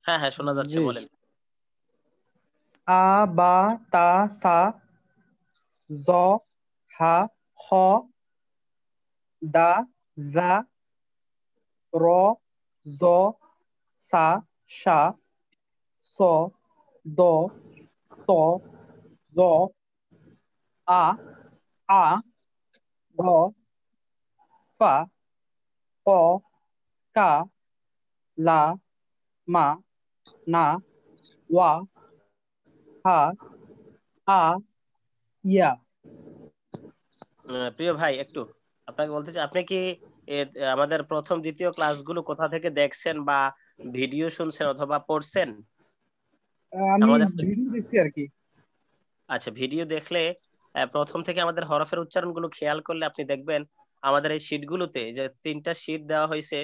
হ্যাঁ হ্যাঁ, শোনা যাচ্ছে, জি। বলেন। আ বা তা সা জ হা খ দা জা র জ সা সা স দ ত জ আ আ গ ফা ক কা লা মা না ওয়া হা আ ইয়া। প্রিয় ভাই, একটু আপনাকে বলতে চাই, আপনি কি আমাদের প্রথম দ্বিতীয় ক্লাসগুলো কোথা থেকে দেখছেন বা ভিডিও শুনছেন অথবা পড়ছেন আমি আমাদের? ভিডিও দেখছি আর কি। আচ্ছা, ভিডিও দেখলে প্রথম থেকে আমাদের হরফের উচ্চারণগুলো খেয়াল করলে আপনি দেখবেন আমাদের এই শীটগুলোতে যে তিনটা শীট দেওয়া হয়েছে,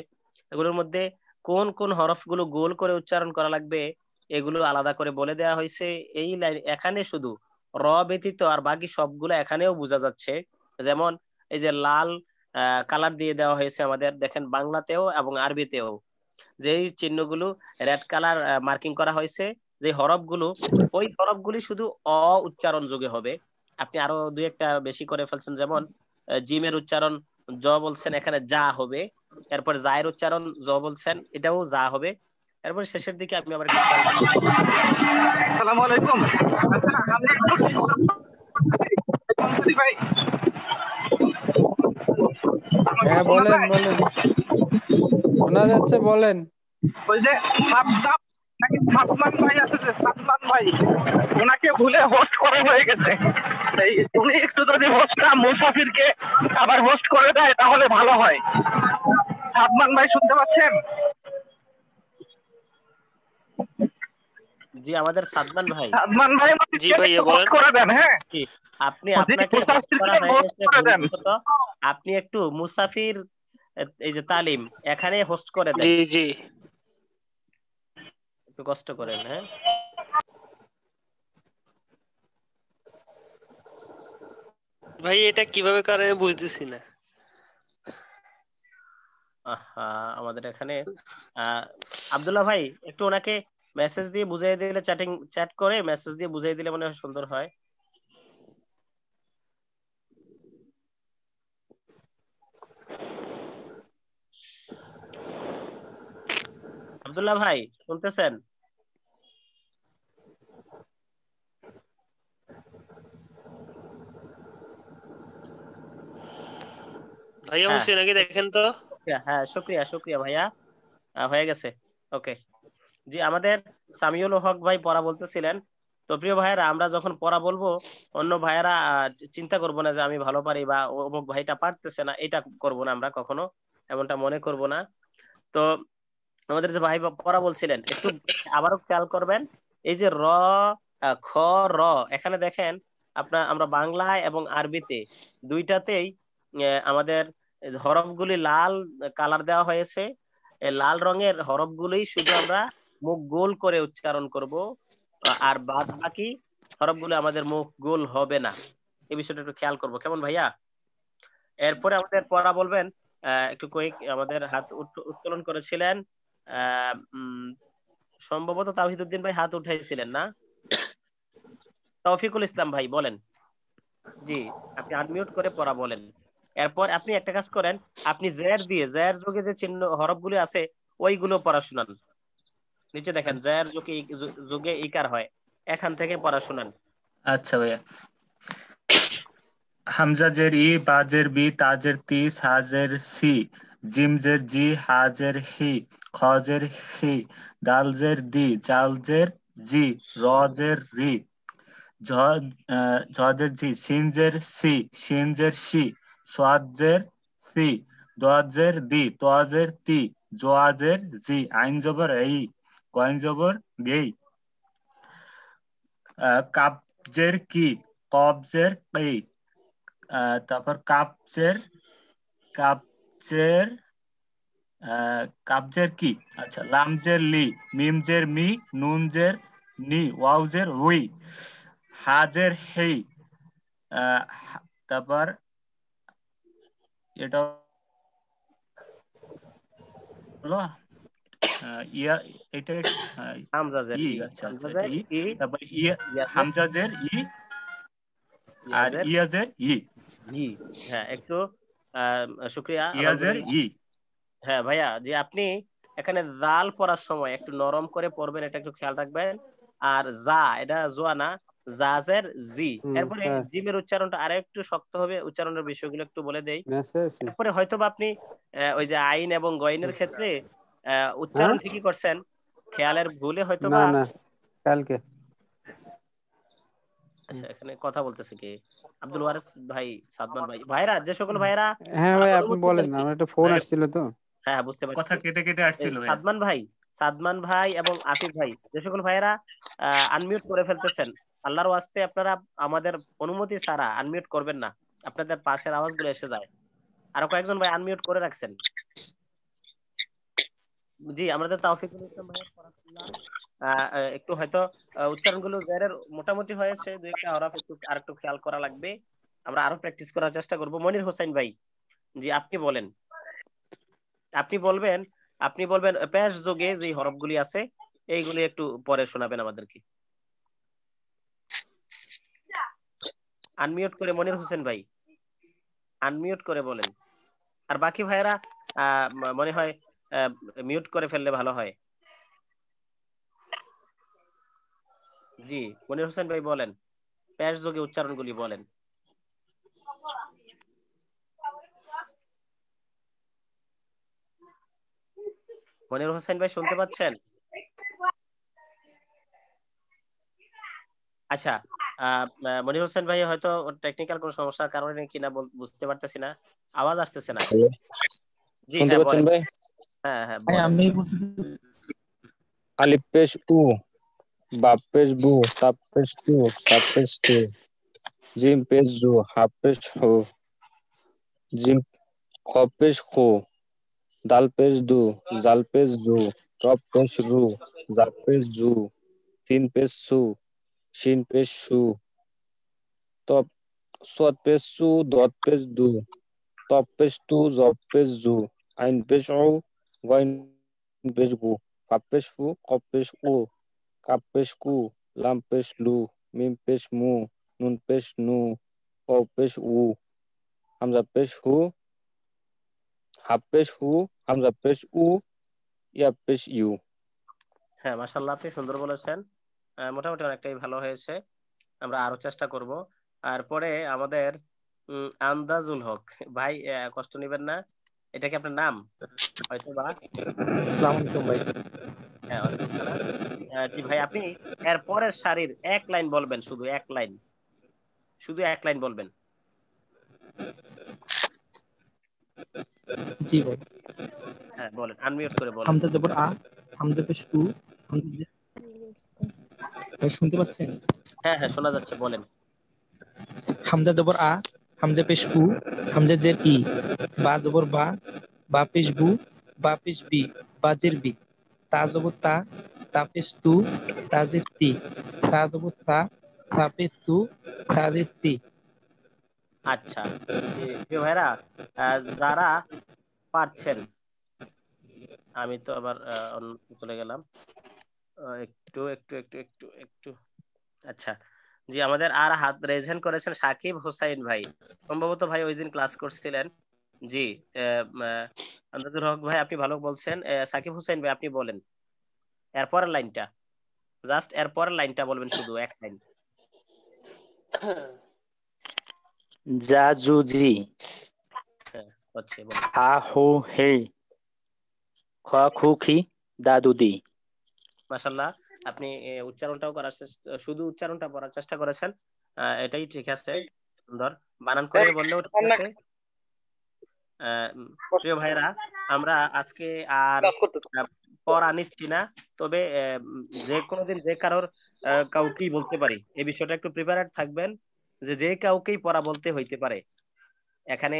এগুলোর মধ্যে কোন কোন হরফগুলো গোল করে উচ্চারণ করা লাগবে এগুলো আলাদা করে বলে দেওয়া হয়েছে। এই লাইন এখানে শুধু র ব্যতীত আর বাকি সবগুলো এখানেও বোঝা যাচ্ছে। যেমন এই যে লাল কালার দিয়ে দেওয়া হয়েছে আমাদের, দেখেন বাংলাতেও এবং আরবিতেও যেই চিহ্নগুলো রেড কালার মার্কিং করা হয়েছে, যে হরফগুলো, ওই হরফগুলি শুধু অ উচ্চারণ যোগে হবে। আপনি আরো দুই একটা বেশি করে ফেলছেন, যেমন জিমের উচ্চারণ জ বলছেন, এখানে যা হবে। এরপর জায়ের উচ্চারণ জ বলছেন, এটাও যা হবে। এরপর শেষের দিকে আপনি আবার একটু খেয়াল করলে দেখবেন। আসসালামু আলাইকুম। আচ্ছা, আমি একটু ভাই, হ্যাঁ শোনা বলেন যায়? বলেন, শোনা যাচ্ছে, বলেন। ওই যে সাদ্দাম নাকি সাদমান ভাই আছে, যে সাদমান ভাই, ওনাকে ভুলে হোস্ট করা হয়ে গেছে। এই উনি একটু যদি হোস্টটা মুসাফিরকে আবার হোস্ট করে দেয় তাহলে ভালো হয়। সাদমান ভাই শুনতে পাচ্ছেন? জি, আমাদের সাদমান ভাই। সাদমান ভাই জি আমাদেরকে ভাইয়া হোস্ট বলেন। করে দেন, হ্যাঁ। জি, আপনি, জি, আপনাকে হোস্ট করা মুসাফিরকে হয়ে হোস্ট গেছে করে দেন। ভুলবশত। আপনি একটু মুসাফির এই যে তালিম এখানে হোস্ট করে দেন, জি জি একটু কষ্ট করেন, হ্যাঁ। ভাই, এটা কিভাবে করে আমি বুঝতেছি না। আহা, আমাদের এখানে আহ আব্দুল্লাহ ভাই, একটু ওনাকে মেসেজ দিয়ে বুঝিয়ে দিলে, চ্যাট করে মেসেজ দিয়ে বুঝিয়ে দিলে মনে হয় সুন্দর হয়। আব্দুল্লাহ ভাই, শুনতেছেন? ভাইয়া হ্যাঁ, হচ্ছে নাকি দেখেন তো। হ্যাঁ, শুক্রিয়া শুক্রিয়া ভাইয়া, হয়ে গেছে। ওকে। জি, আমাদের সামিউল হক ভাই পড়া বলতেছিলেন। তো প্রিয় ভাইয়েরা, আমরা যখন পড়া বলবো, অন্য ভাইয়েরা চিন্তা করবো না যে আমি ভালো পারি বা অমুক ভাইটা পারতেছে না, এটা করব না আমরা কখনো, এমনটা মনে করব না। তো আমাদের যে ভাই পড়া বলছিলেন, একটু আবারও খেয়াল করবেন। এই যে র, খ, র, এখানে দেখেন আপনার, আমরা বাংলায় এবং আরবিতে দুইটাতেই আমাদের হরফগুলি লাল কালার দেওয়া হয়েছে। এই লাল রঙের হরফগুলি শুধু আমরা মুখ গোল করে উচ্চারণ করব, আর বাদ বাকি হরফগুলো আমাদের মুখ গোল হবে না। এই বিষয়টা একটু খেয়াল করবো, কেমন ভাইয়া? এরপরে আমাদের পড়া বলবেন। একটু কয়েক আমাদের হাত উত্তোলন করেছিলেন, সম্ভবত তাওহিদুদ্দিন ভাই হাত উঠাইছিলেন না? তৌফিকুল ইসলাম ভাই বলেন। জি, আপনি আনমিউট করে পড়া বলেন। এরপর আপনি একটা কাজ করেন, আপনি জের দিয়ে, জের যুগে যে চিহ্ন হরফগুলি আছে ওইগুলো পড়া শুনান। নিচে দেখেন জের যুগে যুগে ইকার হয়, এখান থেকে পড়া শুনান। আচ্ছা ভাইয়া। হামজাজের ই, বাজের বি, তাজের তি, সাজের সি, জিমজের জি, হাজের হি, খজের হি, দালজের দি, জালজের জি, রজের রি, ঝজের ঝি, সিনজের সি, শিনজের শি, সোয়াজের সি, দোয়াজের দি, তোয়াজের তি, জোয়াজের জি, আইন জবর ই, কয়েন জবর গেই, কাবজের কি, কবজের কি, তারপর কাবজের, কাবজের কাবজের কি, আচ্ছা, লামজের লি, মিমজের মি, নুনজের নি, ওয়াউজের উই, হাজের হেই, তারপর এটা হলো ইয়া, এটা হামজাজের ই, ই, আচ্ছা আচ্ছা, এটা হামজাজের ই। ই, তারপর ইয়া, ইয়াজের হামজাজের ই, আর ইয়াজের ইয়াজের ই, ই। হ্যাঁ, একটু শুক্রিয়া আমার ইয়াজের ই। হ্যাঁ ভাইয়া, যে আপনি এখানে জাল পড়ার সময় একটু নরম করে পড়বেন, এটা একটু খেয়াল রাখবেন। আর যা, এটা জোয়া না, জাজের জি। এরপরে হ্যাঁ, জিমের উচ্চারণটা আরো একটু শক্ত হবে, উচ্চারণের বিষয়গুলো একটু বলে দেই। মেসেজ। এরপরে হয়তোবা আপনি ওই যে আইন এবং গয়নের ক্ষেত্রে হ্যাঁ, উচ্চারণ ঠিকই করছেন, খেয়ালের ভুলে না হয়তোবা। না, কালকে। আচ্ছা, এখানে কথা বলতেছে কি? আব্দুল ওয়ারিস ভাই, সাদমান ভাই, ভাইরা, যে সকল ভাইরা হ্যাঁ ভাই, আপনি অনুমতি বলেন, দেননি। আমার একটা ফোন ভাইরা, আসছিল তো। হ্যাঁ বুঝতে কথা পারছি। কেটে কেটে আসছিল ভাইয়া। সাদমান ভাই এবং আফিফ ভাই, যে সকল ভাইয়েরা আনমিউট করে ফেলতেছেন, আল্লাহর ওয়াস্তে আপনারা আমাদের অনুমতি ছাড়া আনমিউট করবেন না, আপনাদের পাশের আওয়াজগুলো এসে যায়। আরো কয়েকজন ভাই আনমিউট করে রাখছেন। জি, আমাদের তাওফিকুল ইসলাম ভাইয়ের পড়া শুনলাম। একটু হয়তো উচ্চারণগুলো জেরের মোটামুটি হয়েছে, দুই একটা হরফ একটু আর একটু খেয়াল করা লাগবে, আমরা আরো প্র্যাকটিস করার চেষ্টা করব। মনির হোসেন ভাই, জি আপনি বলেন, আপনি বলবেন, আপনি বলবেন পেশ যোগে যে হরফগুলি আছে এইগুলি একটু পরে শোনাবেন আমাদেরকে, আনমিউট করে। মনির হোসেন ভাই আনমিউট করে বলেন। আর বাকি ভাইয়েরা মনে হয় মিউট করে ফেললে ভালো হয়। জি, মনির হোসেন ভাই বলেন, পেশ যোগে উচ্চারণগুলি বলেন। মনির হোসেন ভাই শুনতে পাচ্ছেন? আচ্ছা, মনির হোসেন ভাই হয়তো টেকনিক্যাল কোনো সমস্যার কারণে কিনা বুঝতে পারতেছি না, আওয়াজ আসতেছে না। জি শুনতে হ্যাঁ পাচ্ছেন বলেন। ভাই? হ্যাঁ হ্যাঁ বলেন। আলিফ পেশ উ, বাপ পেশ বু, তাপ পেশ তু, সাপ পেশ সু, জিম পেশ জু, হাফ পেশ হু, জিম খ পেশ খু, দাল পেশ দু, জাল পেশ জু, রব পেশ রু, জাপ পেশ জু, তিন পেশ সু, শিন পেশ সু, তপ সদ পেশ সু, দত পেশ দু, তপ পেশ তু, জব পেশ জু, আইন পেশ উ, গইন পেশ গু, ফাপ পেশ ফু, কপ পেশ উ, কাপ পেশ কু, লাম পেশ লু, মিম পেশ মু, নুন পেশ নু, ও পেশ উ, হামজা পেশ হু, হাফ পেশ হু, হামজা পেশ উ, ইয়া পেশ ইউ। হ্যাঁ মাশাআল্লাহ, আপনি সুন্দর বলেছেন, মোটামুটি অনেকটাই ভালো হয়েছে, আমরা আরো চেষ্টা করব। আর পরে আমাদের আন্দাজুল হক ভাই, কষ্ট নেবেন না, এটা কি আপনার নাম হয়তো বা? আসসালামু আলাইকুম ভাই। হ্যাঁ, ওয়ালাইকুম সালাম। জি ভাই, আপনি এর পরের সারির এক লাইন বলবেন, শুধু এক লাইন, শুধু এক লাইন বলবেন। জি ভাই। হ্যাঁ বলেন, আনমিউট করে বলেন। হামজা জবর আ, হামজা পেশ উ, ভাই শুনতে পাচ্ছেন? হ্যাঁ হ্যাঁ শোনা যাচ্ছে, বলেন। হামজা জবর আ, হামজা পেশ উ, হামজা জের ই, বা জবর বা, বা পেশ বু, বা পেশ বি, বা জের বি, তা জবর তা, তা পেশ তু, তা জের তি, তা জবর তা, তা পেশ তু, তা জের তি। আচ্ছা, প্রিয় ভাইরা, যারা পারছেন, আমি তো আবার অন্য চলে গেলাম, একটু একটু একটু একটু একটু। আচ্ছা, জি আমাদের আর হাত রেজেন করেছেন সাকিব হোসাইন ভাই, সম্ভবত ভাই ওই দিন ক্লাস করছিলেন। জি, আন্দাজুল হক ভাই আপনি ভালো বলছেন। সাকিব হোসেন ভাই আপনি বলেন এরপরের লাইনটা, জাস্ট এরপরের লাইনটা বলবেন, শুধু এক লাইন। যা জু জি, হ্যাঁ হচ্ছে, বলেন। হা হু হে, খ খু খি, দাদু দি। মাশাল্লাহ, আপনি উচ্চারণটাও করার শুধু উচ্চারণটা করার চেষ্টা করেছেন, এটাই ঠিক আছে, সুন্দর বানান করে বললেও ঠিক আছে। প্রিয় ভাইরা, আমরা আজকে আর পড়া নিচ্ছি না, তবে যে কোনোদিন যে কারোর কাউকেই বলতে পারি, এই বিষয়টা একটু প্রিপেয়ার থাকবেন, যে যে কাউকেই পড়া বলতে হইতে পারে। এখানে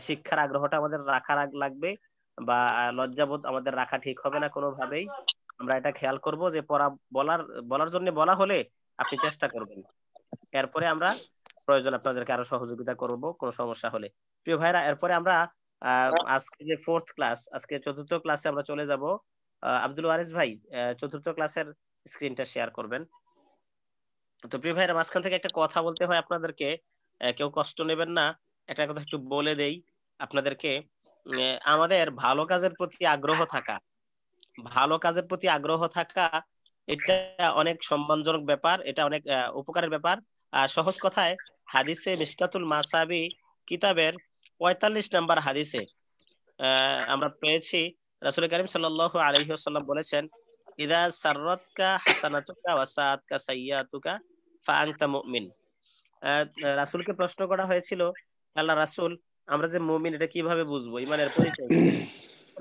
শিক্ষার আগ্রহটা আমাদের রাখা লাগবে, বা লজ্জাবোধ আমাদের রাখা ঠিক হবে না কোনোভাবেই। আমরা এটা খেয়াল করব যে পড়া বলার বলার জন্য বলা হলে আপনি চেষ্টা করবেন, এরপরে আমরা প্রয়োজন আপনাদেরকে আরো সহযোগিতা করব কোনো সমস্যা হলে। প্রিয় ভাইরা, এরপরে আমরা আজকে যে ফোর্থ ক্লাস, আজকে চতুর্থ ক্লাসে আমরা চলে যাব। আব্দুল ওয়ারিস ভাই চতুর্থ ক্লাসের স্ক্রিনটা শেয়ার করবেন। তো প্রিয় ভাইরা, মাঝখান থেকে একটা কথা বলতে হয় আপনাদেরকে, কেউ কষ্ট নেবেন না। একটা কথা একটু বলে দেই আপনাদেরকে। আমাদের ভালো কাজের প্রতি আগ্রহ থাকা, এটা অনেক সম্মানজনক ব্যাপার, এটা অনেক উপকারের ব্যাপার। সহজ কথায় হাদিসে মিশকাতুল মাসাবি কিতাবের 45 নম্বর হাদিসে আমরা পেয়েছি রাসূল করিম সাল্লাল্লাহু আলাইহি ওয়াসাল্লাম বলেছেন, ইদা সাররাতকা হাসানাতুকা ওয়া সাআতকা সাইয়্যাতুকা ফাআনতা মুমিন। রাসূলকে প্রশ্ন করা হয়েছিল, আল্লাহ রাসূল, আমরা যে মুমিন এটা কিভাবে বুঝবো, ইমানের পরিচয় কি?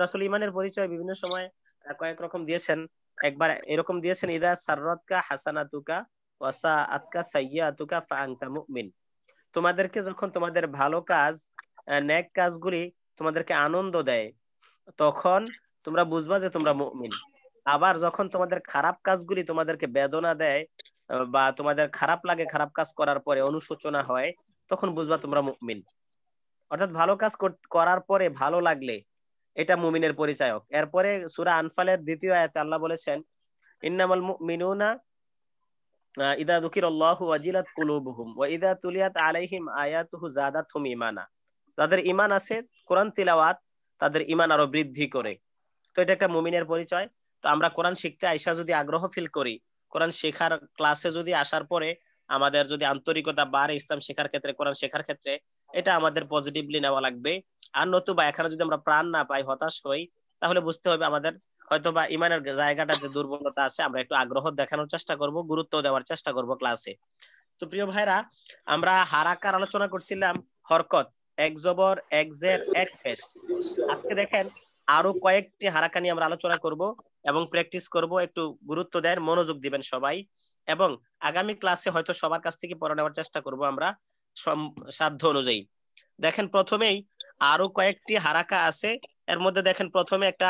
রাসূল ইমানের পরিচয় বিভিন্ন সময় কয়েক রকম দিয়েছেন। একবার এরকম দিয়েছেন, ইদা সাররাতকা হাসানাতুকা ওয়া সাআতকা সাইয়্যাতুকা ফাআনতা মুমিন। তোমাদেরকে যখন তোমাদের ভালো কাজ, নেক কাজগুলি তোমাদেরকে আনন্দ দেয়, তখন তোমরা বুঝবা যে তোমরা মুমিন। আবার যখন তোমাদের খারাপ কাজগুলি তোমাদেরকে বেদনা দেয়, বা তোমাদের খারাপ লাগে, খারাপ কাজ করার পরে অনুশোচনা হয়, তখন বুঝবা তোমরা মুমিন। অর্থাৎ ভালো কাজ করার পরে ভালো লাগলে এটা মুমিনের পরিচায়ক। এরপরে সূরা আনফালের 2য় আয়াতে আল্লাহ বলেছেন, ইন্নামাল মুমিনুনা ইদা যুকিরাল্লাহু ওয়াজিলাত কুলুবুহুম ওয়া ইদা তুলিয়াত আলাইহিম আয়াতুহু যাদাতহুম ঈমানা। যাদের ঈমান আছে, কোরআন তিলাওয়াত তাদের ঈমান আরো বৃদ্ধি করে। তো এটা একটা মুমিনের পরিচয়। তো আমরা কোরআন শিখতে আইসা যদি আগ্রহ ফিল করি, কোরআন শেখার ক্লাসে যদি আসার পরে আমাদের যদি আন্তরিকতা বাড়ে ইসলাম শেখার ক্ষেত্রে, কোরআন শেখার ক্ষেত্রে, এটা আমাদের পজিটিভলি নেওয়া লাগবে। আর নতুবা এখানে যদি আমরা প্রাণ না পাই, হতাশ হই, তাহলে বুঝতে হবে আমাদের হয়তোবা ইমানের জায়গাটাতে দুর্বলতা আছে। আমরা একটু আগ্রহ দেখানোর চেষ্টা করব, গুরুত্ব দেওয়ার চেষ্টা করব ক্লাসে। তো প্রিয় ভাইরা, আমরা হারাকার আলোচনা করছিলাম, হরকত, এক জবর, এক জের, এক পেশ। আজকে দেখেন আরো কয়েকটি হারাকা নিয়ে আমরা আলোচনা করব এবং প্র্যাকটিস করব। একটু গুরুত্ব দেন, মনোযোগ দিবেন সবাই, এবং আগামী ক্লাসে হয়তো সবার কাছ থেকে পড়ে নেওয়ার চেষ্টা করব আমরা সাধ্য অনুযায়ী। দেখেন প্রথমেই আরো কয়েকটি হারাকা আছে। এর মধ্যে দেখেন প্রথমে একটা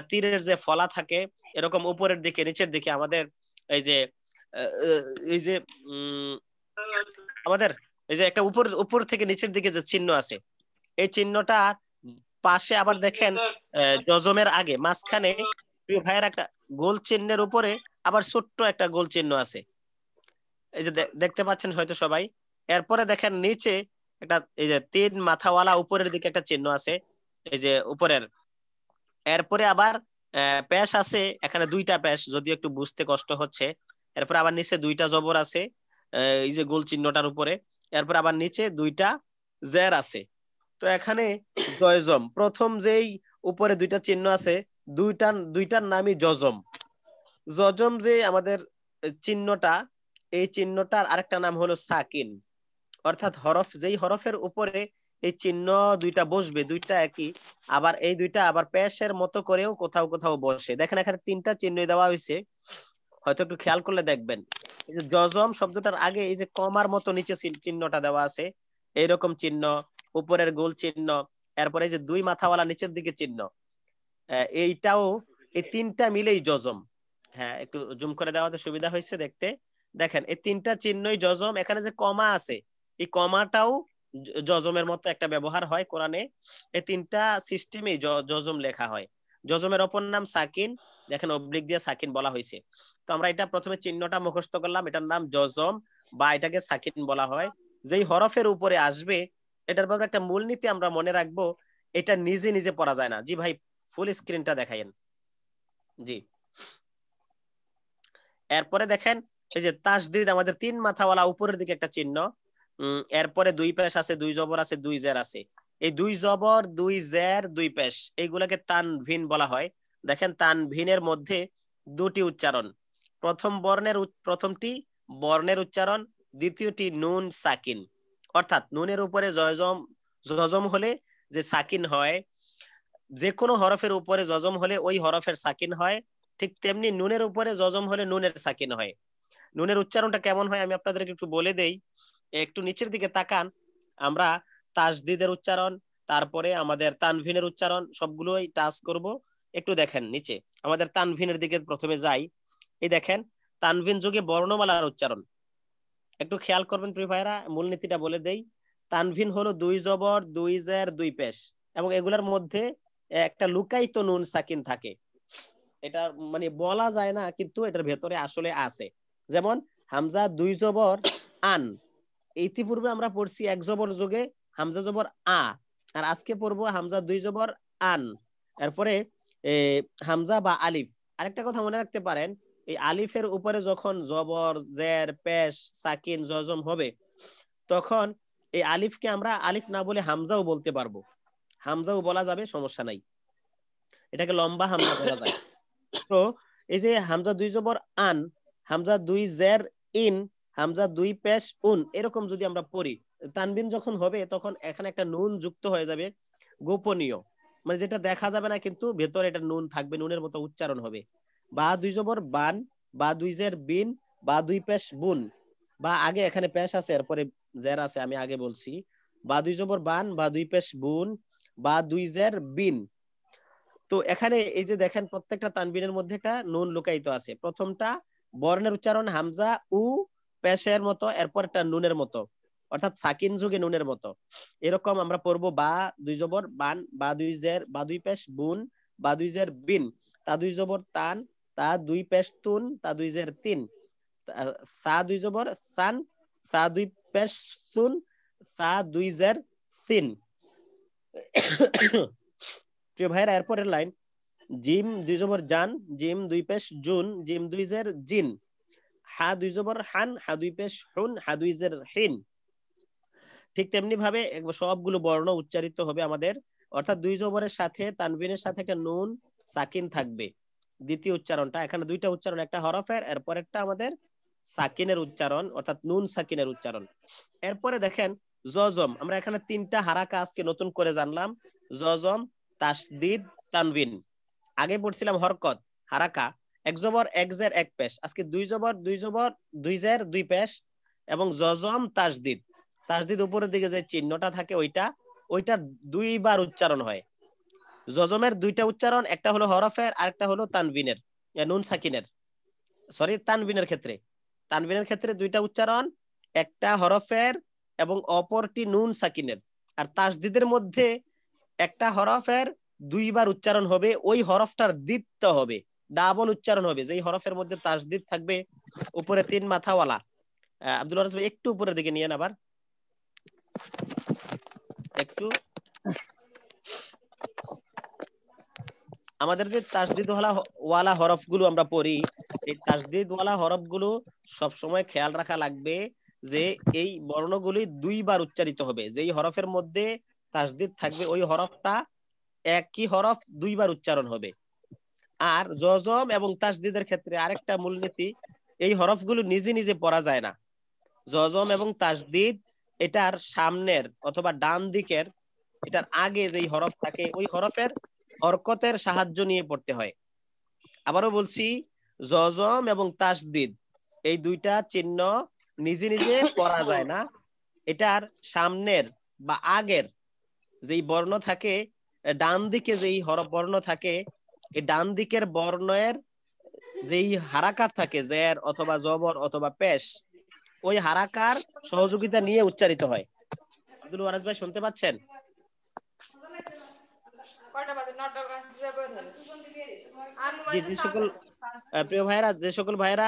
তীরের যে ফলা থাকে এরকম উপরের দিকে নিচের দিকে, আমাদের এই যে এই যে আমাদের এই যে একটা উপর থেকে নিচের দিকে যে চিহ্ন আছে, এই চিহ্নটা পাশে আবার দেখেন জজমের আগে মাঝখানে প্রিয় ভাইয়ের একটা গোল চিহ্নের উপরে আবার ছোট্ট একটা গোল চিহ্ন আছে, এই যে দেখতে পাচ্ছেন হয়তো সবাই। এরপরে দেখেন নিচে একটা এই যে 3 মাথাওয়ালা উপরের দিকে একটা চিহ্ন আছে, এই যে উপরের। এরপরে আবার পেশ আছে, এখানে 2টা পেশ, যদিও একটু বুঝতে কষ্ট হচ্ছে। এরপরে আবার নিচে 2টা জবর আছে এই যে গোল চিহ্নটার উপরে। এরপরে আবার নিচে 2টা জের আছে। তো এখানে জয়জম, প্রথম যেই উপরে 2টা চিহ্ন আছে, দুইটার নামই জজম। জজম যে আমাদের চিহ্নটা, এই চিহ্নটার আরেকটা নাম হলো সাকিন। অর্থাৎ যেই হরফের উপরে এই চিহ্ন 2টা বসবে, 2টা একই, আবার এই 2টা আবার পেশের মতো করেও কোথাও কোথাও বসে। দেখেন এখানে 3টা চিহ্ন দেওয়া হয়েছে, হয়তো একটু খেয়াল করলে দেখবেন। এই যে জজম শব্দটার আগে এই যে কমার মতো নিচে চিহ্নটা দেওয়া আছে, এইরকম চিহ্ন, উপরের গোল চিহ্ন, এরপরে যে 2 মাথাওয়ালা নিচের দিকে চিহ্ন, এইটাও, এই 3টা মিলেই জজম। হ্যাঁ, একটু জুম করে দেওয়াতে সুবিধা হয়েছে দেখতে। দেখেন এই 3টা চিহ্নই জজম। এখানে যে কমা আছে, এই কমাটাও জজমের মতো একটা ব্যবহার হয় কোরআনে। এই 3টা সিস্টেমে জজম লেখা হয়। জজমের অপর নাম সাকিন, দেখেন অবলিক দিয়ে সাকিন বলা হয়েছে। তো আমরা এটা প্রথমে চিহ্নটা মুখস্থ করলাম, এটার নাম জজম বা এটাকে সাকিন বলা হয়। যেই হরফের উপরে আসবে এটার ব্যাপারে একটা মূলনীতি আমরা মনে রাখবো, এটা নিজে নিজে পড়া যায় না। জি ভাই, ফুল স্ক্রিনটা দেখাইন। জি, এরপরে দেখেন এই যে তাসদিদ, আমাদের 3 মাথাওয়ালা উপরের দিকে একটা চিহ্ন। এরপরে 2 পেশ আছে, 2 জবর আছে, 2 জের আছে। এই 2 জবর, 2 জের, 2 পেশ, এইগুলাকে তানভিন বলা হয়। দেখেন তানভিনের মধ্যে 2টি উচ্চারণ, প্রথমটি বর্ণের উচ্চারণ, দ্বিতীয়টি নুন সাকিন। অর্থাৎ নুনের উপরে জজম হলে যে সাকিন হয়, যে কোনো হরফের উপরে জজম হলে ওই হরফের সাকিন হয়। ঠিক তেমনি নুনের উপরে জজম হলে নুনের সাকিন হয়। নুনের উচ্চারণটা কেমন হয় আমি আপনাদেরকে একটু বলে দেই। একটু নিচের দিকে তাকান, আমরা তাসদিদের উচ্চারণ, তারপরে আমাদের তানভিনের উচ্চারণ সবগুলোই টাচ করব। একটু দেখেন নিচে, আমাদের তানভিনের দিকে প্রথমে যাই। এই দেখেন তানভিন যুগে বর্ণমালার উচ্চারণ, একটু খেয়াল করবেন প্রিয় ভাইরা, মূলনীতিটা বলে দেই। তানভিন হলো 2 জবর, 2 জের, 2 পেশ, এবং এগুলোর মধ্যে একটা লুকায়িত নুন সাকিন থাকে। এটা মানে বলা যায় না, কিন্তু এটার ভেতরে আসলে আছে। যেমন হামজা 2 জবর আন, ইতিপূর্বে আমরা পড়ছি 1 জবর যোগে হামজা জবর আ, আর আজকে পড়বো হামজা 2 জবর আন। এরপরে হামজা বা আলিফ। আরেকটা কথা মনে রাখতে পারেন, এই আলিফের উপরে যখন জবর, জের, পেশ, সাকিন, জজম হবে, তখন এই আলিফকে আমরা আলিফ না বলে হামজাও বলতে পারবো, হামজাও বলা যাবে, সমস্যা নাই, এটাকে লম্বা হামজা বলা যায়। তো এই যে হামজা 2 জবর আন, হামজা 2 জের ইন, হামজা 2 পেশ উন, এরকম যদি আমরা পড়ি, তানবিন যখন হবে তখন এখানে একটা নুন যুক্ত হয়ে যাবে, গোপনীয়, মানে যেটা দেখা যাবে না, কিন্তু ভেতরে এটা নুন থাকবে, নুনের মতো উচ্চারণ হবে। বা 2 জবর বান, বা 2 জের বিন, বা 2 পেশ বুন, বা আগে এখানে পেশ আছে এরপরে জের আছে, আমি আগে বলছি, বা 2 জবর বান, বা 2 পেশ বুন, বা 2 জের বিন। তো এখানে এই যে দেখেন প্রত্যেকটা তানবিনের মধ্যে একটা নুন লুকায়িত আছে। প্রথমটা বর্ণের উচ্চারণ হামজা উ পেশের মতো, এরপর একটা নুনের মতো, অর্থাৎ সাকিন যুগে নুনের মতো। এরকম আমরা পড়বো বা 2 জবর বান, বা 2 জের, বা 2 পেশ বুন, বা 2 জের বিন, তা 2 জবর তান, তা 2 পেশ তুন, তা 2 জের তিন, সা 2 জবর সান, সা 2 পেশ সুন, সা 2 জের সিন। প্রিয় ভাইরা, এরপরের লাইন জিম 2 জবর জান, জিম 2 পেশ জুন, জিম 2 জের জিন, হা 2 জবর হান, হা 2 পেশ হুন, হা 2 জের হিন। ঠিক তেমনি ভাবে সবগুলো বর্ণ উচ্চারিত হবে আমাদের, অর্থাৎ 2 জবরের সাথে তানবিনের সাথে একটা নুন সাকিন থাকবে। দ্বিতীয় উচ্চারণটা এখানে দুইটা উচ্চারণ, একটা হরফের, এরপর একটা আমাদের সাকিনের উচ্চারণ, অর্থাৎ নুন সাকিনের উচ্চারণ। এরপরে দেখেন জজম, আমরা এখানে 3টা হারাকা আজকে নতুন করে জানলাম, জজম, তাসদিদ, তানবিন। আগে পড়ছিলাম হরকত, হারাকা, 1 জবর 1 জের 1 পেশ, আজকে 2 জবর 2 জবর 2 জের 2 পেশ, এবং জজম, তাসদিদ। তাসদিদ উপরের দিকে যে চিহ্নটা থাকে ওইটা, ওইটা 2 বার উচ্চারণ হয়। জজমের 2টা উচ্চারণ, একটা হলো হরফের, আরেকটা হলো তানবিনের, নুন সাকিনের, সরি তানবিনের ক্ষেত্রে, তানবিনের ক্ষেত্রে 2টা উচ্চারণ, একটা হরফের এবং অপরটি নুন সাকিনের। আর তাসদিদের মধ্যে একটা হরফের 2 বার উচ্চারণ হবে, ওই হরফটার দ্বিত্ব হবে, ডাবল উচ্চারণ হবে, যেই হরফের মধ্যে তাসদিদ থাকবে, উপরে 3 মাথাওয়ালা। আব্দুল ওয়ারিস ভাই একটু উপরের দিকে নিয়ে আবার একটু, আমাদের যে তাসদিদ ওয়ালা হরফগুলো আমরা পড়ি, এই তাসদিদ ওয়ালা হরফগুলো সব সময় খেয়াল রাখা লাগবে যে এই বর্ণগুলি 2 বার উচ্চারিত হবে, যেই হরফের মধ্যে তাসদিদ থাকবে ওই হরফটা একই হরফ 2 বার উচ্চারণ হবে। আর জজম এবং তাসদিদের ক্ষেত্রে আরেকটা মূলনীতি, এই হরফগুলো নিজে নিজে পড়া যায় না। জজম এবং তাসদিদ এটার সামনের অথবা ডান দিকের, এটার আগে যেই হরফ থাকে ওই হরফের হরকতের সাহায্য নিয়ে পড়তে হয়। আবারও বলছি, জজম এবং তাসদিদ এই 2টা চিহ্ন নিজে নিজে পড়া যায় না, এটার সামনের বা আগের যেই বর্ণ থাকে, ডান দিকে যেই হরফ বর্ণ থাকে, এই ডান দিকের বর্ণের যেই হারাকাত থাকে, জের অথবা জবর অথবা পেশ, ওই হারাকার সহযোগিতা নিয়ে উচ্চারিত হয়। আব্দুল ওয়ারিস ভাই শুনতে পাচ্ছেন? জি, যে সকল প্রিয় ভাইরা, যে সকল ভাইরা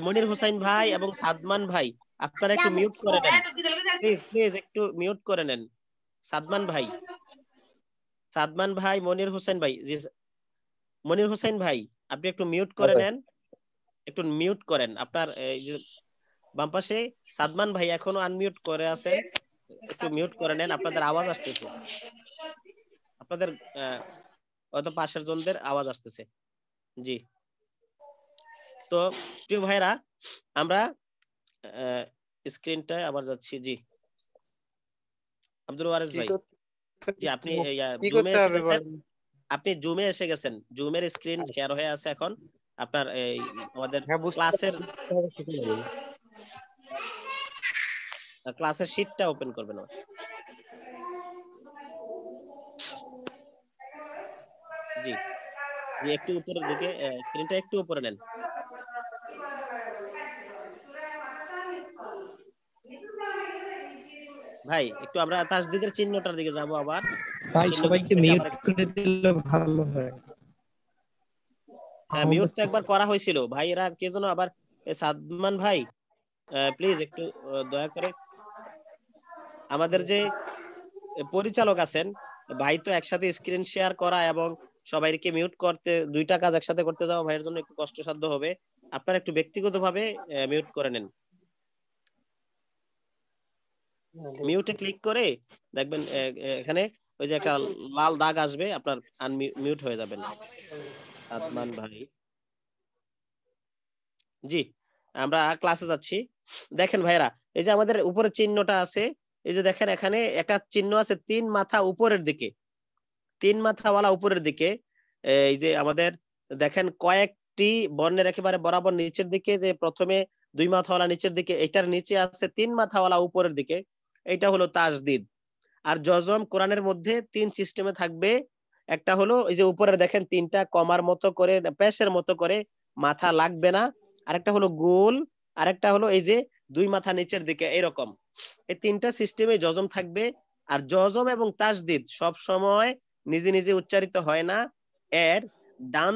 মনির হোসেন ভাই এবং সাদমান ভাই, আপনারা একটু মিউট করে নেন, প্লিজ প্লিজ একটু মিউট করে নেন। সাদমান ভাই, সাদমান ভাই, মনির হোসেন ভাই, জি মনির হোসেন ভাই, আপনি একটু মিউট করে নেন, একটু মিউট করেন। আপনার এই যে বাম পাশে সাদমান ভাই এখনো আনমিউট করে আছেন, একটু মিউট করে নেন, আপনাদের আওয়াজ আসতেছে, আপনাদের হয়তো পাশের জনদের আওয়াজ আসতেছে। জি, তো প্রিয় ভাইরা, আমরা স্ক্রিনটায় আবার যাচ্ছি। জি আব্দুল ওয়ারিস ভাই, জি আপনি জুমে এসে গেছেন, আপনি জুমে এসে গেছেন, জুমের স্ক্রিন শেয়ার হয়ে আছে এখন, আপনার এই আমাদের ক্লাসের শীটটা ওপেন করবেন। জি জি, একটু উপরের দিকে স্ক্রিনটা একটু উপরে নেন। ভাই একটু আমরা তাসদিদের চিহ্নটার দিকে যাব আবার, ভাই সবাইকে মিউট করে দিলে ভালো হয়। মিউটটা একবার করা হয়েছিল ভাই, এরা কে যেন আবার সাদমান ভাই, প্লিজ একটু দয়া করে আমাদের যে পরিচালক আছেন ভাই, তো একসাথে স্ক্রিন শেয়ার করা এবং সবাইকে মিউট করতে, দুইটা কাজ একসাথে করতে যাওয়া ভাইয়ের জন্য একটু কষ্টসাধ্য হবে। আপনারা একটু ব্যক্তিগতভাবে মিউট করে নেন। মিউটে ক্লিক করে দেখবেন এখানে ওই যে একটা লাল দাগ আসবে, আপনার আনমিউট হয়ে যাবেন। সাদমান ভাই, জি আমরা ক্লাসে যাচ্ছি। দেখেন ভাইরা, এই যে আমাদের উপরে চিহ্নটা আছে, এই যে দেখেন এখানে একটা চিহ্ন আছে 3 মাথা উপরের দিকে, 3 মাথাওয়ালা উপরের দিকে। এই যে আমাদের দেখেন কয়েকটি বর্ণের একেবারে বরাবর নিচের দিকে, যে প্রথমে 2 মাথাওয়ালা নিচের দিকে, এটার নিচে আছে 3 মাথাওয়ালা উপরের দিকে, এটা হলো তাসদিদ। আর জজম কোরআনের মধ্যে 3 সিস্টেমে থাকবে। একটা হলো এই যে উপরে দেখেন 3টা কমার মতো করে, পেশের মতো করে মাথা লাগবে না, আরেকটা হলো গোল, আরেকটা হলো এই যে 2 মাথা নিচের দিকে এরকম। এই 3টা সিস্টেমে জজম থাকবে। আর জজম এবং তাসদিদ সব সময় নিজে নিজে উচ্চারিত হয় না, এর ডান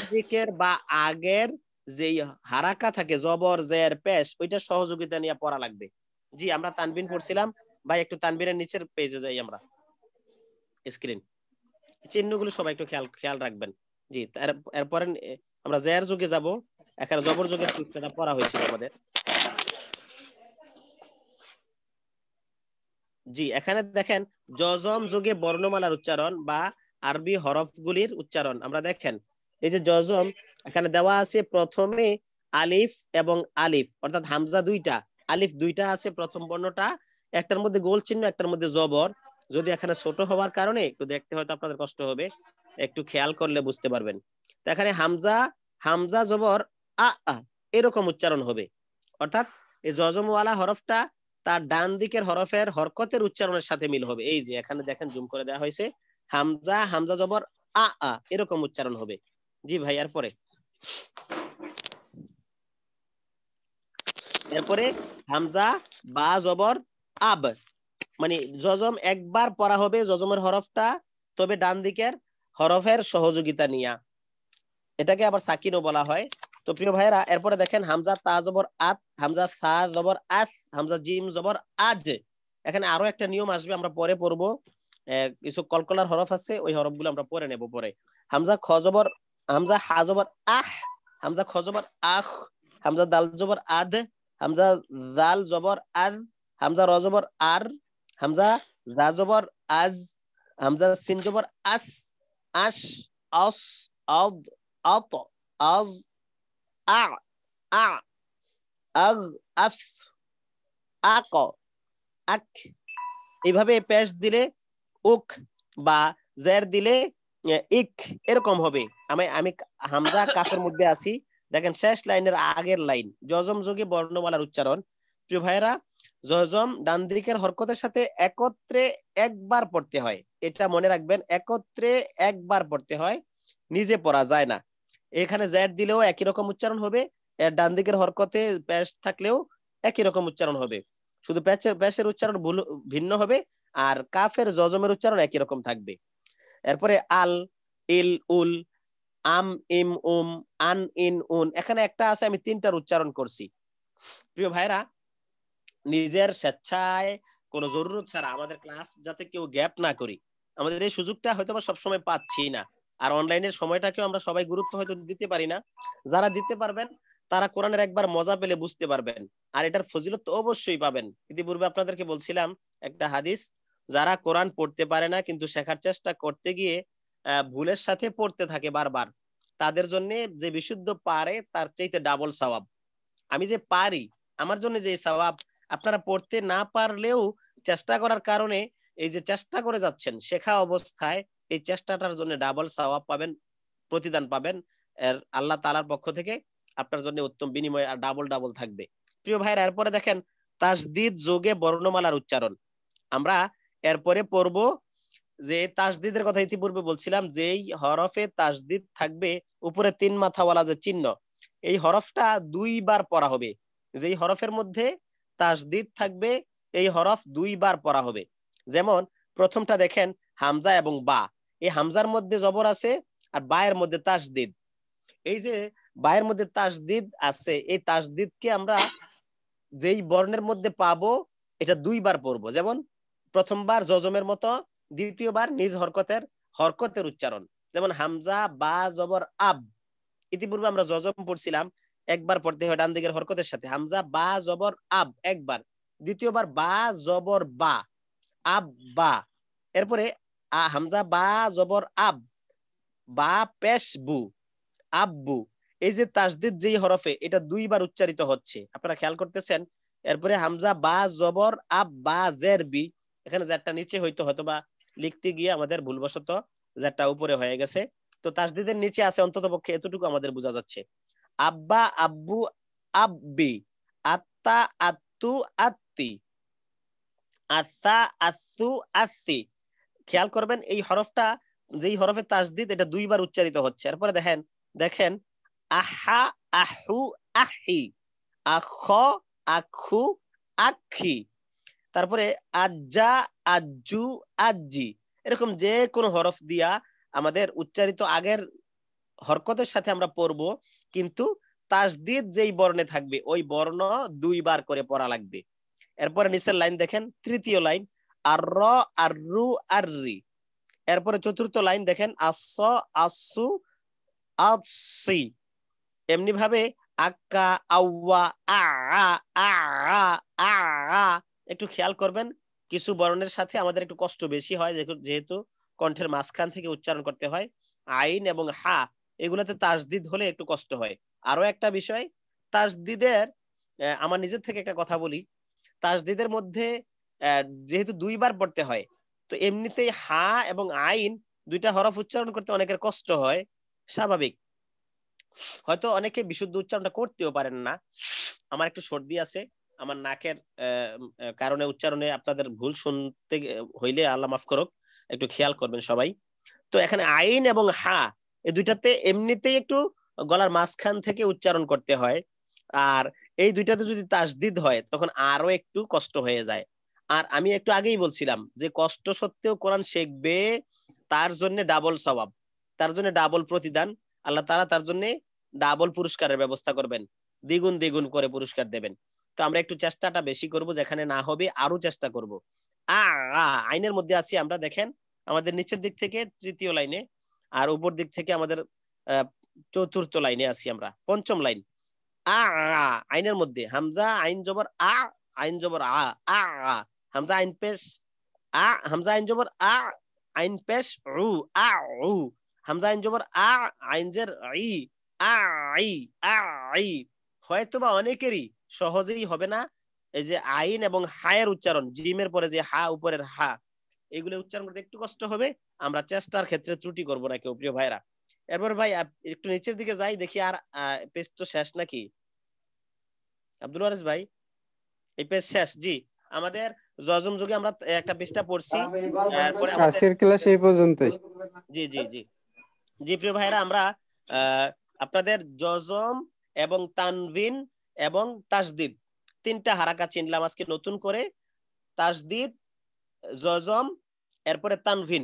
দিকের বা আগের যে হারাকা থাকে জবর জের পেশ, ওইটা সহযোগিতা নিয়ে পড়া লাগবে। জি আমরা তানবিন পড়ছিলাম ভাই, একটু তানবিনের নিচের পেজে যাই আমরা, স্ক্রিন চিহ্নগুলো সবাই একটু খেয়াল রাখবেন। জি এরপরে আমরা জের যুগে যাব, এখানে জবর যুগের পৃষ্ঠাটা পড়া হয়েছিল আমাদের। জি এখানে দেখেন জজম যুগে বর্ণমালার উচ্চারণ বা আরবি হরফগুলির উচ্চারণ আমরা দেখেন, এই যে জজম এখানে দেওয়া আছে প্রথমে আলিফ এবং আলিফ, অর্থাৎ হামজা 2টা, আলিফ 2টা আছে প্রথম বর্ণটা, একটার মধ্যে গোল চিহ্ন, একটার মধ্যে জবর। যদি এখানে ছোট হওয়ার কারণে একটু দেখতে হয়তো আপনাদের কষ্ট হবে, একটু খেয়াল করলে বুঝতে পারবেন। তো এখানে হামজা জবর আ আ এরকম উচ্চারণ হবে, অর্থাৎ এই জজমওয়ালা হরফটা তার ডান দিকের হরফের হরকতের উচ্চারণের সাথে মিল হবে। এই যে এখানে দেখেন জুম করে দেওয়া হয়েছে, হামজা জবর আ আ এরকম উচ্চারণ হবে। জি ভাই এরপরে হামজা বা জবর আব, মানে জজম একবার পড়া হবে জজমের হরফটা, তবে ডান দিকের হরফের সহযোগিতা নিয়া, এটাকে আবার সাকিনও বলা হয়। তো প্রিয় ভাইরা এরপরে দেখেন হামজা তা জবর আত, হামজা সা জবর আস, হামজা জিম জবর আজ। এখানে আরো একটা নিয়ম আসবে, আমরা পরে পড়বো, কিছু কলকলার হরফ আছে, ওই হরফগুলো আমরা পরে নেব পরে। হামজা হা জবর আহ, হামজা খ জবর আহ, হামজা দাল জবর আদ, হামজা জাল জবর আজ, হামজা র জবর আর, হামজা জা জবর আজ, হামজা সিন জবর আস, আশ, আস, আদ, আত, আজ, আ, আ, আগ, আফ, আক, আক। এইভাবে পেশ দিলে উক, বা জের দিলে ইক, এরকম হবে। আমি হামজা কাফের মধ্যে আছি, দেখেন শেষ লাইনের আগের লাইন, জজম যোগে বর্ণমালার উচ্চারণ। প্রিয় ভাইরা, জজম ডান দিকের হরকতের সাথে একত্রে একবার পড়তে হয়, এটা মনে রাখবেন, একত্রে একবার পড়তে হয়, নিজে পড়া যায় না। এখানে জেড দিলেও একই রকম উচ্চারণ হবে, এর ডান দিকের হরকতে পেশ থাকলেও একই রকম উচ্চারণ হবে, শুধু পেশের উচ্চারণ ভিন্ন হবে, আর কাফের জজমের উচ্চারণ একই রকম থাকবে। এরপরে আল, ইল, উল, আম, ইম, উম, আন, ইন, উন, এখানে একটা আছে, আমি 3টার উচ্চারণ করছি। প্রিয় ভাইরা, নিজের স্বেচ্ছায় কোনো জরুরত ছাড়া আমাদের ক্লাস যাতে কেউ গ্যাপ না করি, আমাদের এই সুযোগটা হয়তো বা সবসময় পাচ্ছি না, আর অনলাইনের সময়টাকেও আমরা সবাই গুরুত্ব হয়তো দিতে পারি না। যারা দিতে পারবেন তারা কোরআনের একবার মজা পেলে বুঝতে পারবেন, আর এটার ফজিলত তো অবশ্যই পাবেন। ইতিপূর্বে আপনাদেরকে বলছিলাম একটা হাদিস, যারা কোরআন পড়তে পারে না কিন্তু শেখার চেষ্টা করতে গিয়ে ভুলের সাথে পড়তে থাকে বারবার, তাদের জন্য যে বিশুদ্ধ পারে তার চাইতে ডাবল সওয়াব। আমি যে পারি, আমার জন্য যে সওয়াব, আপনারা পড়তে না পারলেও চেষ্টা করার কারণে এই যে চেষ্টা করে যাচ্ছেন শেখা অবস্থায়, এই চেষ্টাটার জন্য ডাবল সওয়াব পাবেন, প্রতিদান পাবেন এর আল্লাহ তাআলার পক্ষ থেকে, আপনার জন্য উত্তম বিনিময় আর ডাবল ডাবল থাকবে। প্রিয় ভাইরা, এরপরে দেখেন তাসদিদ যোগে বর্ণমালার উচ্চারণ। আমরা এরপরে পড়ব যে তাসদিদের কথা ইতিপূর্বে বলছিলাম, যেই হরফে তাসদিদ থাকবে উপরে 3 মাথাওয়ালা যে চিহ্ন, এই হরফটা 2 বার পড়া হবে। যেই হরফের মধ্যে তাসদিদ থাকবে এই হরফ 2 বার পড়া হবে। যেমন প্রথমটা দেখেন হামজা এবং বা, এই হামজার মধ্যে জবর আছে আর বা এর মধ্যে তাসদিদ, এই যে বায়ের মধ্যে তাসদিদ আছে, এই তাসদিদকে আমরা যেই বর্ণের মধ্যে পাবো এটা দুইবার পড়বো। যেমন প্রথমবার জজমের মতো, দ্বিতীয়বার নিজ হরকতের উচ্চারণ। যেমন হামজা বা জবর আব, ইতিপূর্বে আমরা জজম পড়ছিলাম, একবার পড়তে হয় ডান দিকের হরকতের সাথে। হামজা বা জবর আব একবার, দ্বিতীয়বার বা জবর বা, আব বা। এরপরে হামজা বা জবর আব, বা পেশ বু, আব্বু। এই যে তাসদিদ যেই হরফে, এটা দুইবার উচ্চারিত হচ্ছে, আপনারা খেয়াল করতেছেন। এরপরে হামজা বা জবর আব বা জের বি, এখানে জেরটা নিচে হয়তো বা লিখতে গিয়ে আমাদের ভুলবশত জেরটা উপরে হয়ে গেছে। তো তাসদিদের নিচে আছে, অন্তত পক্ষে এতটুকু আমাদের বোঝা যাচ্ছে। আব্বা আব্বু আব্বি, আত্তা আত্তু আত্তি, আসা আসু আসি। খেয়াল করবেন এই হরফটা, যেই হরফে তাসদিদ, এটা দুইবার উচ্চারিত হচ্ছে। এরপরে দেখেন আহা আহু আহি, আখ আখু আখি, তারপরে আজ্জা আজ্জু আজ্জি। এরকম যে কোনো হরফ দিয়া আমাদের উচ্চারিত আগের হরকতের সাথে আমরা পড়বো, কিন্তু তাসদিদ যেই বর্ণে থাকবে ওই বর্ণ দুইবার করে পড়া লাগবে। এরপরে নিচের লাইন দেখেন, তৃতীয় লাইন আর র আর রু আর রি। এরপরে চতুর্থ লাইন দেখেন আস আসু আসি। এমনি ভাবে আক্কা আউয়া আ আ আ আ। একটু খেয়াল করবেন, কিছু বর্ণের সাথে আমাদের একটু কষ্ট বেশি হয়, যেহেতু কণ্ঠের মাঝখান থেকে উচ্চারণ করতে হয়। আইন এবং হা, এগুলোতে তাসদিদ হলে একটু কষ্ট হয়। আরো একটা বিষয়, তাসদিদের আমার নিজের থেকে একটা কথা বলি, তাসদিদের মধ্যে যেহেতু দুইবার পড়তে হয়, তো এমনিতেই হা এবং আইন দুইটা হরফ উচ্চারণ করতে অনেকের কষ্ট হয়, স্বাভাবিক। হয়তো অনেকে বিশুদ্ধ উচ্চারণটা করতেও পারেন না। আমার একটু সর্দি আছে, আমার নাকের কারণে উচ্চারণে আপনাদের ভুল শুনতে হইলে আল্লাহ মাফ করুক, একটু খেয়াল করবেন সবাই। তো এখানে আইন এবং হা, এই দুইটাতে এমনিতেই একটু গলার মাঝখান থেকে উচ্চারণ করতে হয়, আর এই দুইটাতে যদি তাসদিদ হয় তখন আরো একটু কষ্ট হয়ে যায়। আর আমি একটু আগেই বলছিলাম যে কষ্ট সত্ত্বেও কোরআন শিখবে, তার জন্য ডাবল সওয়াব, তার জন্য ডাবল প্রতিদান, আল্লাহ তাআলা তার জন্য ডাবল পুরস্কারের ব্যবস্থা করবেন, দ্বিগুণ দ্বিগুণ করে পুরস্কার দেবেন। তো আমরা একটু চেষ্টাটা বেশি করব, যেখানে না হবে আরো চেষ্টা করব। আইনের মধ্যে আছি আমরা, দেখেন আমাদের নিচের দিক থেকে তৃতীয় লাইনে, আর উপর দিক থেকে আমাদের চতুর্থ লাইনে আছি আমরা, পঞ্চম লাইন। আইনের মধ্যে হামজা আইন জবর আইন জবর আ হামজা আইন পেশ হামজা আইন জবর আইন পেশ উ উ, হামজা আইন জবর আইন জের ই আই আই। হয়তোবা অনেকেরই সহজেই হবে না এই যে আইন এবং হায়ের উচ্চারণ, জিমের পরে যে হা, উপরের হা, এগুলো উচ্চারণ করতে একটু কষ্ট হবে। আমরা চেষ্টার ক্ষেত্রে ত্রুটি করবো না কেউ, প্রিয় ভাইরা। এরপর ভাই একটু নিচের দিকে যাই, দেখি আর পেজ তো শেষ নাকি আব্দুল ওয়ারিস ভাই? এই পেজ শেষ? জি, আমাদের জজম যুগে আমরা একটা পেজটা পড়ছি, এরপরে আজকের ক্লাস এই পর্যন্তই। জি জি জি জি প্রিয় ভাইরা, আমরা আপনাদের জজম এবং তানভিন এবং তাসদিদ তিনটা হারাকা চিনলাম আজকে নতুন করে। তাসদিদ, জজম, এরপরে তানভিন।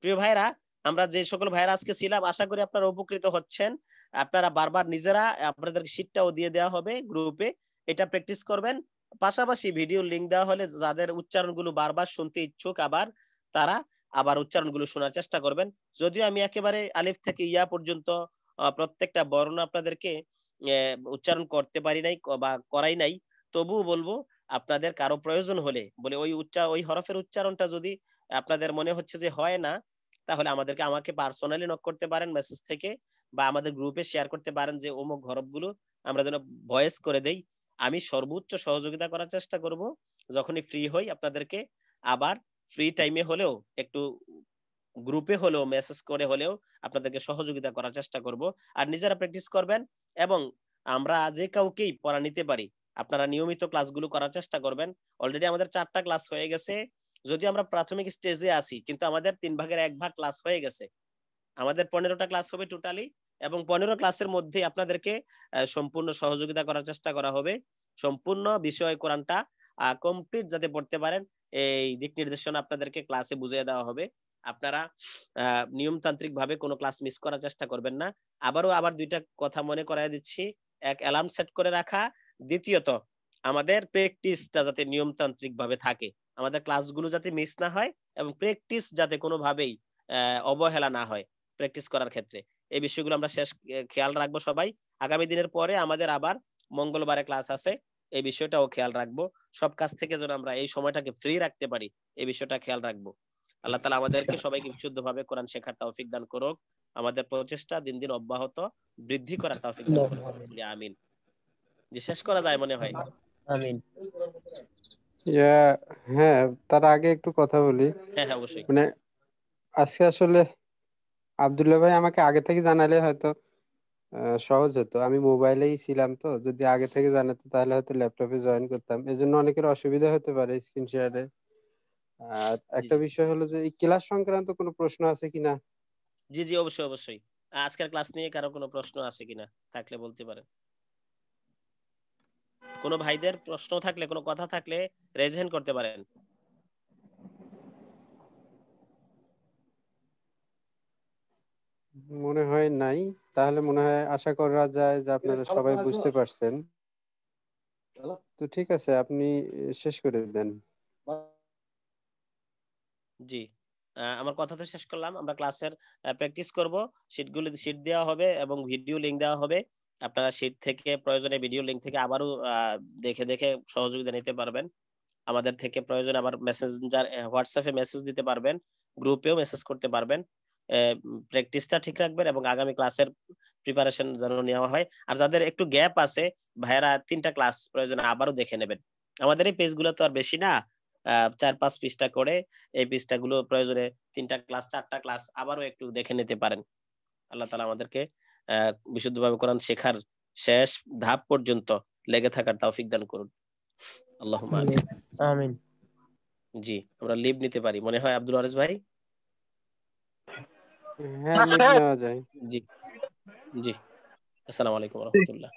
প্রিয় ভাইরা, আমরা যে সকল ভাইরা আজকে ছিলাম, আশা করি আপনারা উপকৃত হচ্ছেন। আপনারা বারবার নিজেরা, আপনাদের শীটটাও দিয়ে দেওয়া হবে গ্রুপে, এটা প্র্যাকটিস করবেন। পাশাপাশি ভিডিও লিংক দেওয়া হলে যাদের উচ্চারণগুলো বারবার শুনতে ইচ্ছুক, তারা আবার উচ্চারণগুলো শোনার চেষ্টা করবেন। যদিও আমি একেবারে আলিফ থেকে ইয়া পর্যন্ত প্রত্যেকটা বর্ণ আপনাদেরকে উচ্চারণ করতে পারি নাই বা করাই নাই, তবুও বলবো আপনাদের কারো প্রয়োজন হলে, বলে ওই হরফের উচ্চারণটা যদি আপনাদের মনে হচ্ছে যে হয় না, তাহলে আমাকে পার্সোনালি নক করতে পারেন মেসেজ থেকে, বা আমাদের গ্রুপে শেয়ার করতে পারেন যে অমুক হরফগুলো আমরা যেন ভয়েস করে দেই। আমি সর্বোচ্চ সহযোগিতা করার চেষ্টা করব, যখনই ফ্রি হই আপনাদেরকে আবার ফ্রি টাইমে হলেও একটু গ্রুপে হলেও মেসেজ করে হলেও আপনাদেরকে সহযোগিতা করার চেষ্টা করব। আর নিজেরা প্র্যাকটিস করবেন, এবং আমরা যে কাউকেই পড়া নিতে পারি, আপনারা নিয়মিত ক্লাসগুলো করার চেষ্টা করবেন। অলরেডি আমাদের 4টা ক্লাস হয়ে গেছে, যদিও আমরা প্রাথমিক স্টেজে আছি, কিন্তু আমাদের 3 ভাগের 1 ভাগ ক্লাস হয়ে গেছে। আমাদের 15টা ক্লাস হবে টোটালি, এবং 15 ক্লাসের মধ্যে আপনাদেরকে সম্পূর্ণ সহযোগিতা করার চেষ্টা করা হবে। সম্পূর্ণ বিষয় কোরআনটা কমপ্লিট যাতে পড়তে পারেন, এই দিক নির্দেশনা আপনাদেরকে ক্লাসে বুঝিয়ে দেওয়া হবে। আপনারা নিয়মতান্ত্রিক ভাবে কোনো ক্লাস মিস করার চেষ্টা করবেন না। আবার দুইটা কথা মনে করায় দিচ্ছি, এক অ্যালার্ম সেট করে রাখা, দ্বিতীয়ত আমাদের প্র্যাকটিসটা যাতে নিয়মতান্ত্রিক ভাবে থাকে, আমাদের ক্লাসগুলো যাতে মিস না হয় এবং প্র্যাকটিস যাতে কোনোভাবেই অবহেলা না হয় প্র্যাকটিস করার ক্ষেত্রে। এই বিষয়গুলো আমরা খেয়াল রাখবো সবাই। আগামী দিনের পরে আমাদের আবার মঙ্গলবারে ক্লাস আছে, এই বিষয়টাও খেয়াল রাখবো। সব কাজ থেকে যেন আমরা এই সময়টাকে ফ্রি রাখতে পারি, এই বিষয়টা খেয়াল রাখবো। আল্লাহ তাআলা আমাদেরকে সবাইকে বিশুদ্ধভাবে কোরআন শেখার তৌফিক দান করুক, আমাদের প্রচেষ্টা দিন দিন অব্যাহত বৃদ্ধি করার তৌফিক দান করুক। আমিন। যে শেষ করা যায় মনে হয়। আমিন। হ্যাঁ, তার আগে একটু কথা বলি। হ্যাঁ অবশ্যই। মানে আজকে আসলে আব্দুল্লাহ ভাই আমাকে আগে থেকে জানালে হয়তো সহজ হতো। আমি মোবাইলেই ছিলাম, তো যদি আগে থেকে জানাতো তাহলে হয়তো ল্যাপটপে জয়েন করতাম। এজন্য অনেকের অসুবিধা হতে পারে স্ক্রিন শেয়ারে। আর একটা বিষয় হলো যে এই ক্লাস সংক্রান্ত কোনো প্রশ্ন আছে কিনা? জি জি অবশ্যই অবশ্যই। আজকের ক্লাস নিয়ে কারো কোনো প্রশ্ন আছে কিনা থাকলে বলতে পারেন। কোনো ভাইদের প্রশ্ন থাকলে, কোনো কথা থাকলে রেজ হ্যান্ড করতে পারেন। মনে হয় নাই। তাহলে মনে হয় আশা করা যায় যে আপনারা সবাই বুঝতে পারছেন। তো ঠিক আছে, আপনি শেষ করে দেন। জি, আমার কথা তো শেষ করলাম। আমরা ক্লাসের প্র্যাকটিস করব, শীট দেওয়া হবে এবং ভিডিও লিংক দেওয়া হবে। আপনারা শীট থেকে প্রয়োজনে ভিডিও লিংক থেকে আবারও দেখে দেখে সহযোগিতা নিতে পারবেন। আমাদের থেকে প্রয়োজনে আবার মেসেঞ্জার হোয়াটসঅ্যাপে মেসেজ দিতে পারবেন, গ্রুপেও মেসেজ করতে পারবেন। প্র্যাকটিসটা ঠিক রাখবেন এবং আগামী ক্লাসের প্রিপারেশন যেন নেওয়া হয়। আর যাদের একটু গ্যাপ আছে ভাইয়েরা 3টা ক্লাস প্রয়োজনে আবারও দেখে নেবেন। আমাদের এই পেজগুলো তো আর বেশি না, 4-5 পৃষ্ঠা করে। এই পৃষ্ঠাগুলো প্রয়োজনে 3টা ক্লাস 4টা ক্লাস আবারও একটু দেখে নিতে পারেন। আল্লাহ তাআলা আমাদেরকে বিশুদ্ধভাবে কোরআন শেখার শেষ ধাপ পর্যন্ত লেগে থাকার তৌফিক দান করুন। আল্লাহুম্মা আমিন। আমিন। জি, আমরা লিভ নিতে পারি মনে হয় আব্দুল ওয়ারিস ভাই। হ্যাঁ, লিভ নেওয়া যায়। জি জি। আসসালামু আলাইকুম ওয়া রাহমাতুল্লাহ।